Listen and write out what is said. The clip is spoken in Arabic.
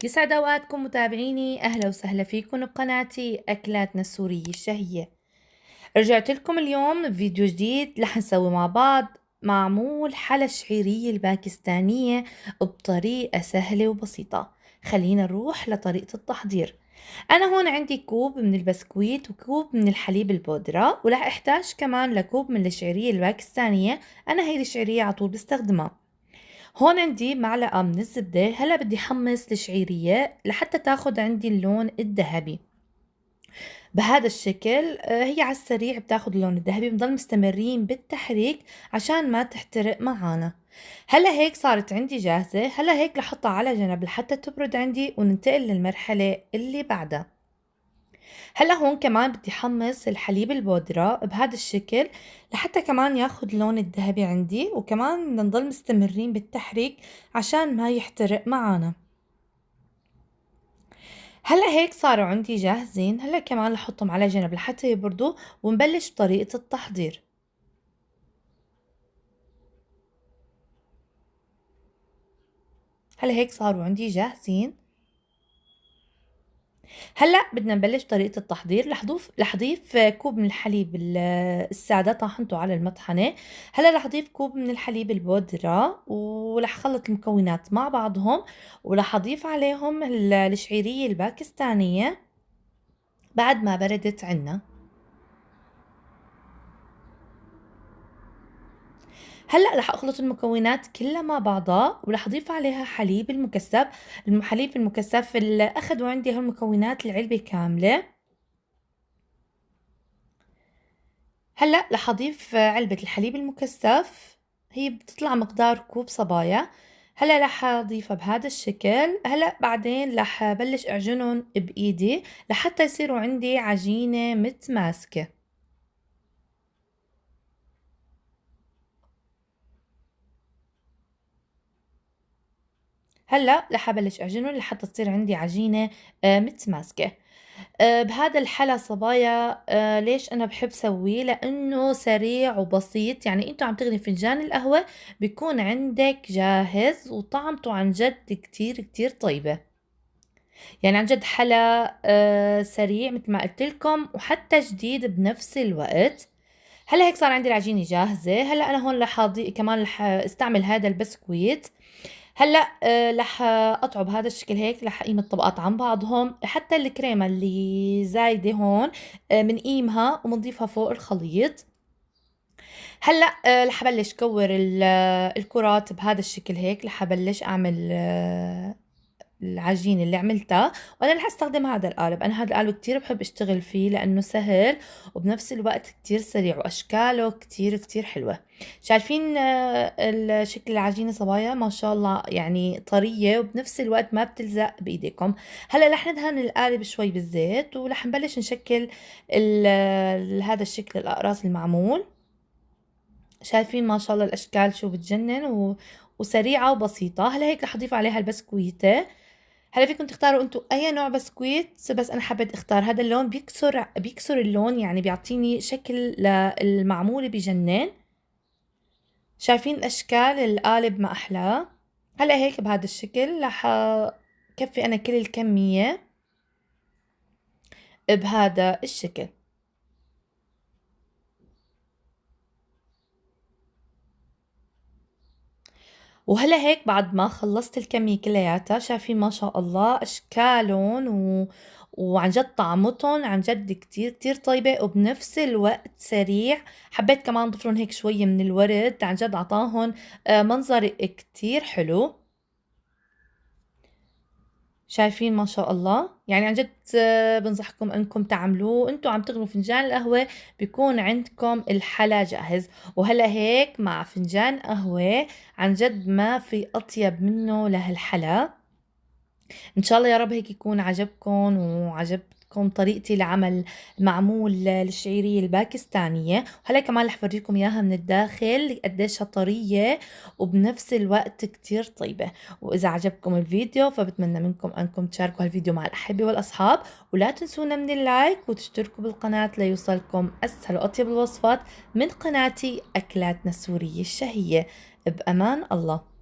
يسعد أوقاتكم متابعيني، أهلا وسهلا فيكم بقناتي أكلاتنا السورية الشهية. رجعت لكم اليوم بفيديو جديد رح نسوي مع بعض معمول حلا الشعيرية الباكستانية بطريقة سهلة وبسيطة. خلينا نروح لطريقة التحضير. أنا هون عندي كوب من البسكويت وكوب من الحليب البودرة، ورح أحتاج كمان لكوب من الشعيرية الباكستانية. أنا هي الشعيرية على طول بستخدمها. هون عندي معلقة من الزبدة. هلا بدي حمص الشعيرية لحتى تاخد عندي اللون الذهبي بهذا الشكل. هي على السريع بتاخد اللون الذهبي، بنضل مستمرين بالتحريك عشان ما تحترق معانا. هلا هيك صارت عندي جاهزة. هلا هيك رح احطها على جنب لحتى تبرد عندي وننتقل للمرحلة اللي بعدها. هلا هون كمان بدي حمص الحليب البودرة بهذا الشكل لحتى كمان ياخد لون الذهبي عندي، وكمان بدنا نضل مستمرين بالتحريك عشان ما يحترق معانا. هلا هيك صاروا عندي جاهزين. هلا كمان رح احطهم على جنب لحتى يبردوا ونبلش بطريقة التحضير. هلا هيك صاروا عندي جاهزين. هلا بدنا نبلش طريقة التحضير. رح اضيف كوب من الحليب السادة طاحنته على المطحنة. هلا رح اضيف كوب من الحليب البودرة ورح اخلط المكونات مع بعضهم، ورح اضيف عليهم الشعيرية الباكستانية بعد ما بردت عنا. هلا رح اخلط المكونات كلها مع بعضها ورح اضيف عليها حليب المكثف. الحليب المكثف اللي اخذوا عندي هالمكونات العلبة كاملة. هلأ رح أضيف علبة الحليب المكثف. هي بتطلع مقدار كوب صبايا. هلأ رح أضيفها بهذا الشكل. هلأ بعدين رح أبلش أعجنهم بإيدي لحتى يصيروا عندي عجينة متماسكة. هلأ رح أبلش أعجنهم لحتى تصير عندي عجينة متماسكة. بهذا الحلا صبايا، ليش أنا بحب سويه؟ لأنه سريع وبسيط. يعني أنتوا عم تغلي فنجان القهوة بيكون عندك جاهز، وطعمته عن جد كتير كتير طيبة. يعني عن جد حلا سريع مثل ما قلت لكم، وحتى جديد بنفس الوقت. هلا هيك صار عندي العجينة جاهزة. هلا أنا هون رح كمان رح استعمل هذا البسكويت. هلا رح اقطعه بهذا الشكل. هيك رح اقيم الطبقات عن بعضهم حتى الكريمه اللي زايده هون بنقيمها وبنضيفها فوق الخليط. هلا رح ابلش كور الكرات بهذا الشكل. هيك رح ابلش اعمل العجينة اللي عملتها. وأنا رح استخدم هذا القالب. أنا هذا القالب كتير بحب اشتغل فيه لأنه سهل وبنفس الوقت كتير سريع وأشكاله كتير كتير حلوة. شايفين شكل العجينة صبايا ما شاء الله، يعني طرية وبنفس الوقت ما بتلزق بإيديكم. هلا رح ندهن القالب شوي بالزيت ورح نبلش نشكل هذا الشكل الأقراص المعمول. شايفين ما شاء الله الأشكال شو بتجنن وسريعة وبسيطة. هلا هيك رح أضيف عليها البسكويتة. هلا فيكم تختاروا انتوا اي نوع بسكويت، بس انا حبيت اختار هذا اللون. بيكسر اللون، يعني بيعطيني شكل للمعمولة بجنن. شايفين اشكال القالب ما احلاه. هلا هيك بهذا الشكل رح كفي انا كل الكمية بهذا الشكل. وهلا هيك بعد ما خلصت الكمية كلياتها، شايفين ما شاء الله أشكالهم وعن جد طعمتهم عن جد كتير كتير طيبة وبنفس الوقت سريع. حبيت كمان ضفلهم هيك شوية من الورد، عن جد عطاهم منظر كتير حلو. شايفين ما شاء الله، يعني عن جد بنصحكم انكم تعملوه. انتوا عم تغلوا فنجان القهوة بيكون عندكم الحلا جاهز. وهلا هيك مع فنجان قهوة عن جد ما في اطيب منه لهالحلا. ان شاء الله يا رب هيك يكون عجبكم وعجبتكم طريقتي لعمل معمول الشعيرية الباكستانية. وهلا كمان رح فرجيكم اياها من الداخل قديشها طرية وبنفس الوقت كتير طيبة. واذا عجبكم الفيديو فبتمنى منكم انكم تشاركوا هالفيديو مع الاحبة والاصحاب، ولا تنسونا من اللايك وتشتركوا بالقناة ليوصلكم اسهل واطيب الوصفات من قناتي اكلاتنا السورية الشهية. بامان الله.